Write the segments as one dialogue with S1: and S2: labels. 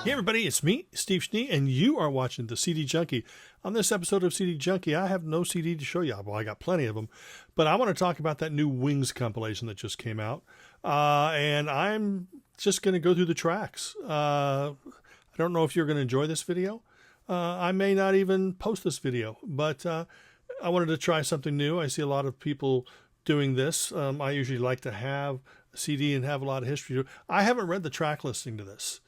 S1: Hey everybody, it's me, Steve Schnee, and you are watching the CD Junkie. On this episode of CD Junkie, I have no CD to show you. Well, I got plenty of them, but I want to talk about that new Wings compilation that just came out, and I'm just going to go through the tracks. I don't know if you're going to enjoy this video. I may not even post this video, but I wanted to try something new. I see a lot of people doing this. I usually like to have a CD and have a lot of history. I haven't read the track listing to this.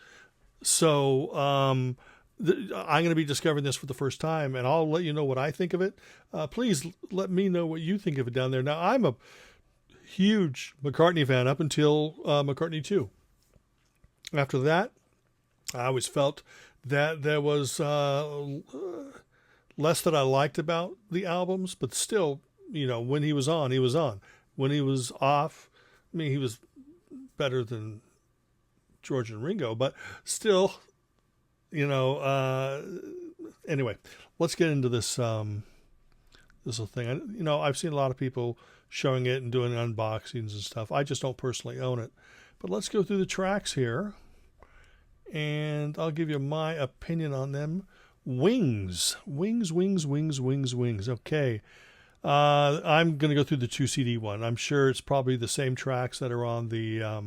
S1: So I'm going to be discovering this for the first time, and I'll let you know what I think of it. Please let me know what you think of it down there. Now, I'm a huge McCartney fan up until McCartney 2. After that, I always felt that there was less that I liked about the albums, but still, you know, when he was on, he was on. When he was off, I mean, he was better than George and Ringo, but still, you know, anyway, let's get into this, this whole thing. I've seen a lot of people showing it and doing unboxings and stuff. I just don't personally own it, but let's go through the tracks here and I'll give you my opinion on them. Wings. Okay. I'm going to go through the 2 CD one. I'm sure it's probably the same tracks that are on the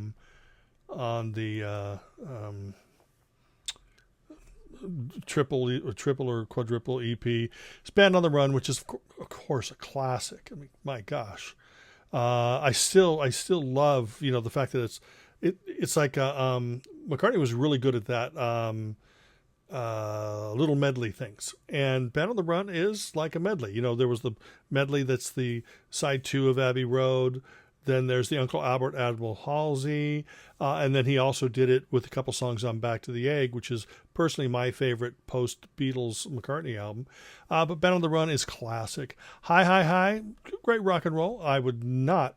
S1: triple or quadruple EP. It's Band on the Run, which is of course a classic. I mean, my gosh, I still love the fact that it's like McCartney was really good at that little medley things, and Band on the Run is like a medley. There was the medley that's the side 2 of Abbey Road. Then there's the Uncle Albert Admiral Halsey, and then he also did it with a couple songs on Back to the Egg, which is personally my favorite post-Beatles McCartney album. But Band on the Run is classic. Hi, great rock and roll. I would not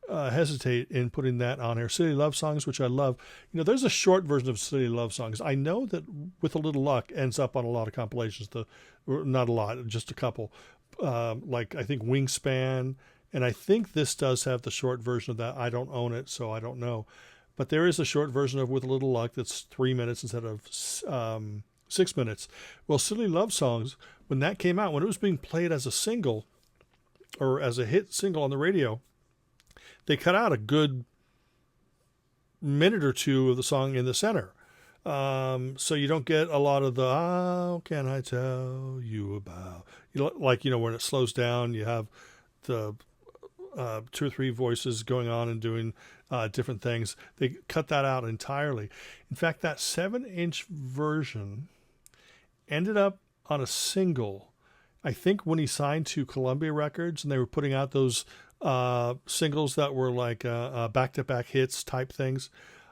S1: hesitate in putting that on here. City Love Songs, which I love. There's a short version of City Love Songs. I know that With a Little Luck ends up on a lot of compilations. Not a lot, just a couple. Like I think Wingspan. And I think this does have the short version of that. I don't own it, so I don't know. But there is a short version of With a Little Luck that's 3 minutes instead of 6 minutes. Well, Silly Love Songs, when that came out, when it was being played as a single or as a hit single on the radio, they cut out a good minute or two of the song in the center. So you don't get a lot of the, how can I tell you about, when it slows down, you have the 2 or 3 voices going on and doing different things. They cut that out entirely. In fact, that 7-inch version ended up on a single, I think, when he signed to Columbia Records, and they were putting out those singles that were like back-to-back hits type things.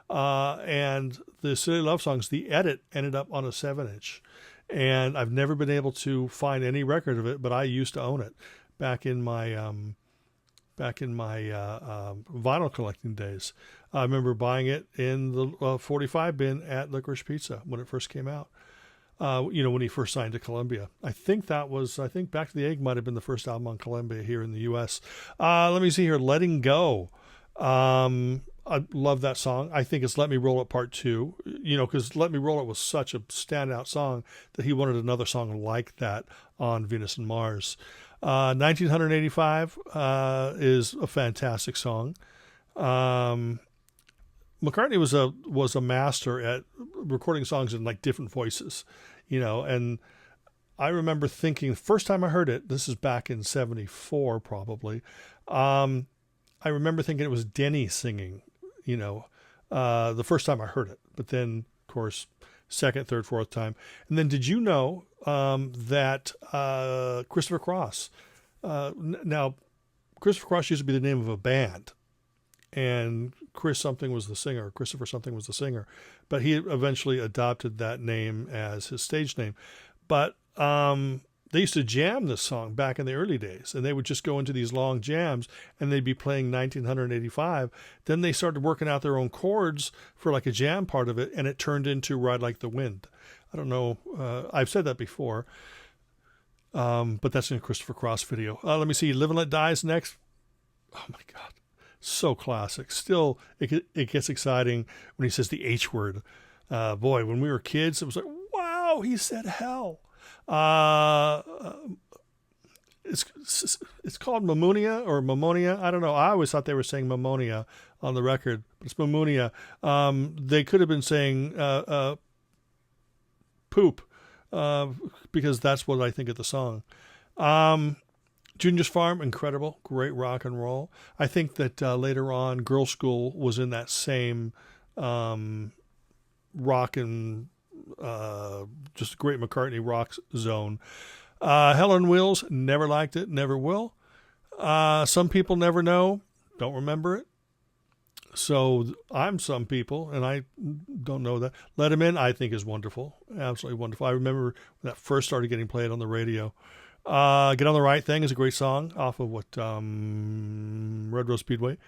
S1: And the City Love Songs, the edit ended up on a 7-inch. And I've never been able to find any record of it, but I used to own it back in my vinyl collecting days. I remember buying it in the 45 bin at Licorice Pizza when it first came out. When he first signed to Columbia. I think Back to the Egg might have been the first album on Columbia here in the U.S. Let me see here. Letting Go. I love that song. I think it's Let Me Roll It Part 2, because Let Me Roll It was such a standout song that he wanted another song like that on Venus and Mars. 1985 is a fantastic song. McCartney was a master at recording songs in like different voices, and I remember thinking the first time I heard it, this is back in 74 probably, I remember thinking it was Denny singing, the first time I heard it, but then of course second, third, fourth time. And then did you know that Christopher Cross, now Christopher Cross used to be the name of a band, and Christopher something was the singer, but he eventually adopted that name as his stage name. But they used to jam this song back in the early days, and they would just go into these long jams, and they'd be playing 1985. Then they started working out their own chords for like a jam part of it, and it turned into Ride Like the Wind. I don't know. I've said that before, but that's in a Christopher Cross video. Let me see. Live and Let Die is next. Oh, my God. So classic. Still, it gets exciting when he says the H word. Boy, when we were kids, it was like, wow, he said hell. Uh, it's called Mamonia or Mamonia. I don't know. I always thought they were saying Mamonia on the record, but it's Mamonia. They could have been saying poop because that's what I think of the song. Junior's Farm, incredible, great rock and roll. I think that later on, Girl School was in that same rock and just great McCartney rock zone. Hell on Wheels, never liked it, never will. Some people never know, don't remember it. So I'm some people, and I don't know that. Let Him In, I think, is wonderful, absolutely wonderful. I remember when that first started getting played on the radio. Get on the Right Thing is a great song off of Red Rose Speedway.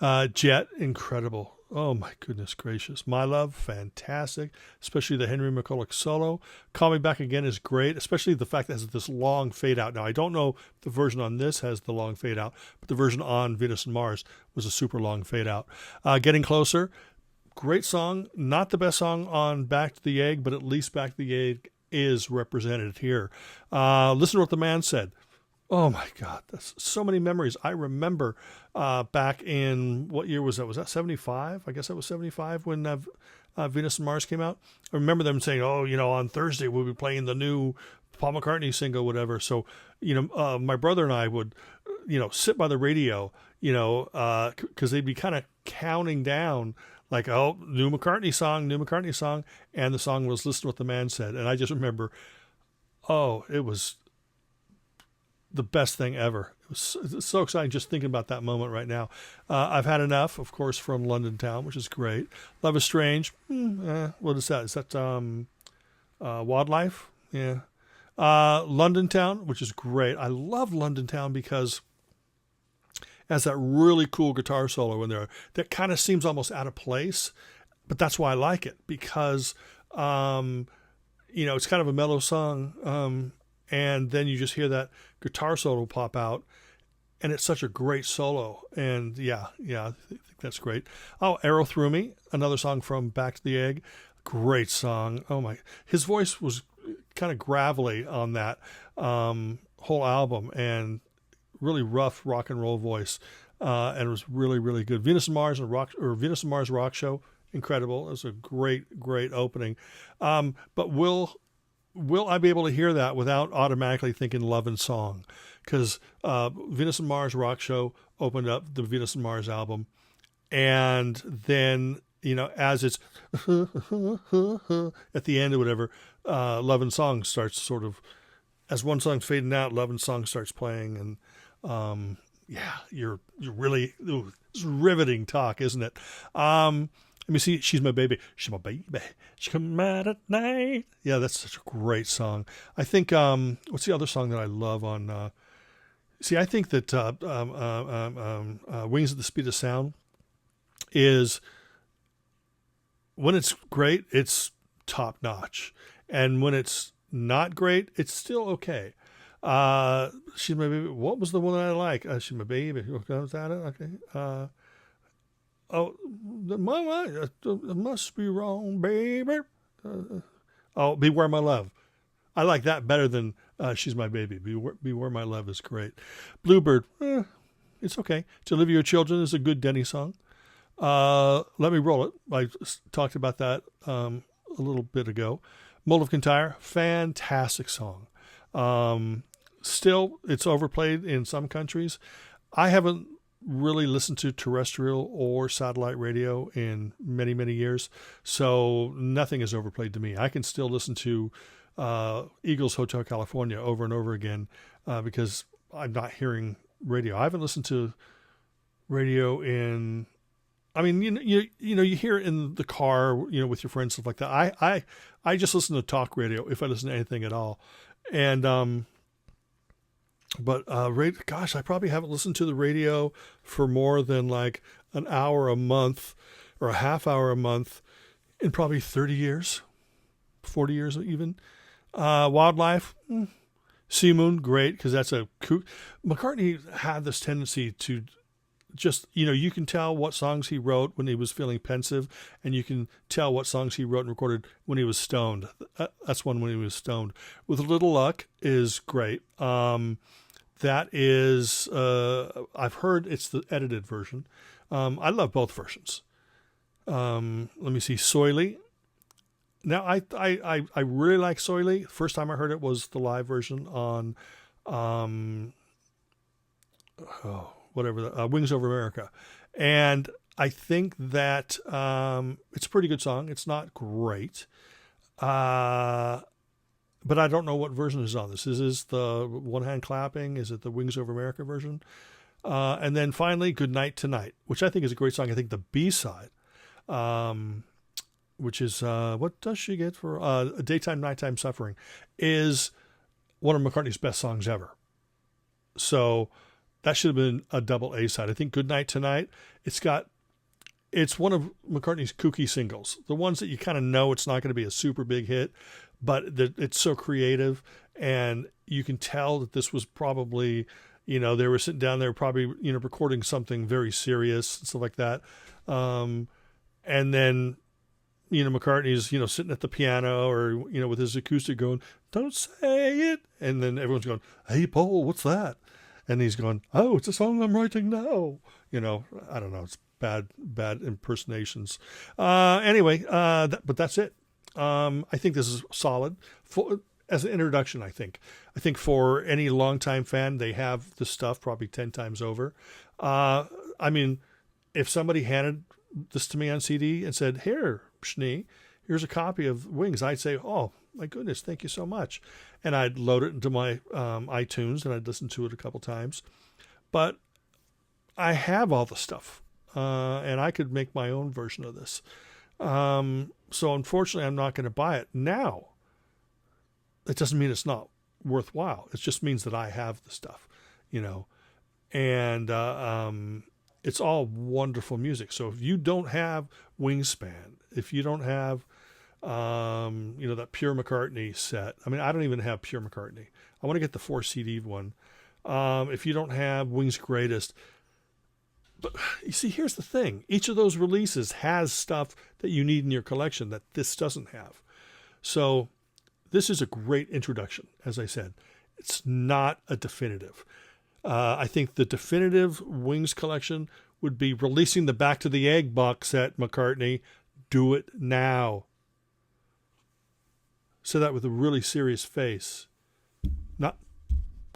S1: Jet, incredible. Oh my goodness gracious. My Love, fantastic, especially the Henry McCulloch solo. Call Me Back Again is great, especially the fact that it has this long fade out. Now I don't know if the version on this has the long fade out, but the version on Venus and Mars was a super long fade out. Getting Closer, great song. Not the best song on Back to the Egg, but at least Back to the Egg is represented here. Listen to What the Man Said. Oh my God, that's so many memories. I remember back in, what year was that? Was that 75? I guess that was 75 when Venus and Mars came out. I remember them saying, oh, on Thursday we'll be playing the new Paul McCartney single, whatever. So, my brother and I would, sit by the radio, because they'd be kind of counting down like, oh, new McCartney song. And the song was Listen to What the Man Said. And I just remember, oh, it was the best thing ever. It's so exciting just thinking about that moment right now. I've Had Enough, of course, from London Town, which is great. Love is Strange. What is that? Is that Wildlife? Yeah. London Town, which is great. I love London Town because it has that really cool guitar solo in there that kind of seems almost out of place, but that's why I like it, because it's kind of a mellow song, and then you just hear that guitar solo pop out, and it's such a great solo. And I think that's great. Oh, Arrow Through Me, another song from Back to the Egg. Great song. Oh my, his voice was kind of gravelly on that whole album, and really rough rock and roll voice, and it was really, really good. Venus and Mars Rock Show, incredible. It was a great opening. But will I be able to hear that without automatically thinking Love and Song? Because Venus and Mars Rock Show opened up the Venus and Mars album, and then as it's at the end or whatever, Love and Song starts sort of, as one song's fading out, Love and Song starts playing, and you're really, it's riveting talk, isn't it? Let me see. She's My Baby. She's my baby. She come out at night. Yeah, that's such a great song. I think, what's the other song that I love on, I think that Wings at the Speed of Sound is, when it's great, it's top notch. And when it's not great, it's still okay. She's My Baby. What was the one that I like? She's My Baby. Okay. Mama, it must be wrong, baby. Beware My Love. I like that better than She's My Baby. Beware My Love is great. Bluebird, it's okay. To Live Your Children is a good Denny song. Let Me Roll It. I talked about that a little bit ago. Mold of Kintyre, fantastic song. Still, it's overplayed in some countries. I haven't really listened to terrestrial or satellite radio in many, many years, so nothing is overplayed to me. I can still listen to Eagles Hotel California over and over again because I'm not hearing radio. I haven't listened to radio in, you hear it in the car, with your friends, stuff like that. I just listen to talk radio if I listen to anything at all. And but gosh, I probably haven't listened to the radio for more than like an hour a month or a half hour a month in probably 30 years, 40 years even. Wildlife, Sea Moon, great, because that's McCartney had this tendency to just, you can tell what songs he wrote when he was feeling pensive, and you can tell what songs he wrote and recorded when he was stoned. That's one when he was stoned. With a Little Luck is great. That is, I've heard it's the edited version. I love both versions. Let me see, Soily. Now, I really like Soily. First time I heard it was the live version on, Wings Over America. And I think that it's a pretty good song. It's not great. But I don't know what version is on this. Is this the One Hand Clapping? Is it the Wings Over America version? And then finally, Good Night Tonight, which I think is a great song. I think the B-side, which is, what does she get for Daytime, Nighttime Suffering, is one of McCartney's best songs ever. So that should have been a double A side. I think Good Night Tonight, it's one of McCartney's kooky singles, the ones that you kind of know it's not going to be a super big hit, but it's so creative, and you can tell that this was probably, they were sitting down there probably, recording something very serious and stuff like that. And then, McCartney's, sitting at the piano or, with his acoustic going, "Don't say it." And then everyone's going, "Hey, Paul, what's that?" And he's going, "Oh, it's a song I'm writing now." I don't know. It's bad impersonations. Anyway, but that's it. I think this is solid as an introduction. I think for any longtime fan, they have the stuff probably 10 times over. I mean, if somebody handed this to me on CD and said, "Here, Schnee, here's a copy of Wings," I'd say, "Oh my goodness, thank you so much," and I'd load it into my iTunes and I'd listen to it a couple times. But I have all the stuff, and I could make my own version of this. So unfortunately, I'm not going to buy it now. It doesn't mean it's not worthwhile. It just means that I have the stuff, and it's all wonderful music. So if you don't have Wingspan, if you don't have, that Pure McCartney set, I mean, I don't even have Pure McCartney. I want to get the 4 CD one. If you don't have Wings Greatest, but you see, here's the thing. Each of those releases has stuff that you need in your collection that this doesn't have. So this is a great introduction. As I said, it's not a definitive. I think the definitive Wings collection would be releasing the Back to the Egg box set, McCartney. Do it now. Say that with a really serious face.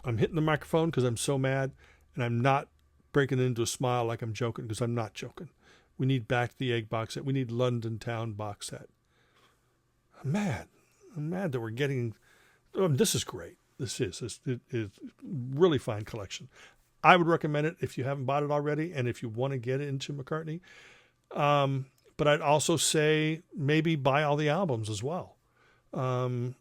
S1: I'm hitting the microphone because I'm so mad, and I'm not breaking into a smile like I'm joking, because I'm not joking. We need Back to the Egg box set. We need London Town box set. I'm mad that we're getting... this is great. This is really fine collection. I would recommend it if you haven't bought it already and if you want to get into McCartney. But I'd also say maybe buy all the albums as well. And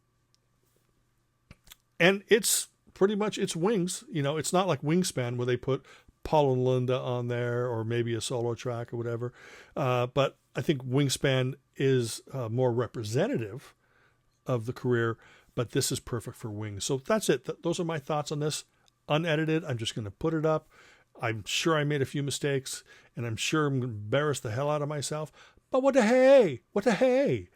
S1: it's pretty much, it's Wings. It's not like Wingspan where they put Paul and Linda on there or maybe a solo track or whatever. But I think Wingspan is more representative of the career, but this is perfect for Wings. So that's it. Those are my thoughts on this. Unedited. I'm just going to put it up. I'm sure I made a few mistakes, and I'm sure I'm going to embarrass the hell out of myself. But what the hey? What the hey?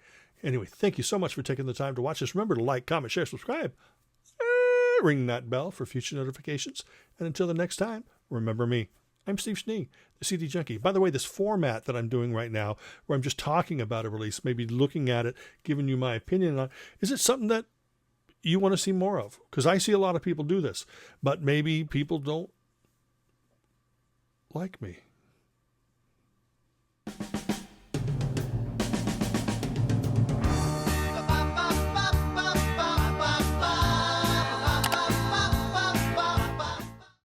S1: Anyway, thank you so much for taking the time to watch this. Remember to like, comment, share, subscribe. Ring that bell for future notifications. And until the next time, remember me. I'm Steve Schnee, the CD Junkie. By the way, this format that I'm doing right now, where I'm just talking about a release, maybe looking at it, giving you my opinion on, is it something that you want to see more of? Because I see a lot of people do this, but maybe people don't like me.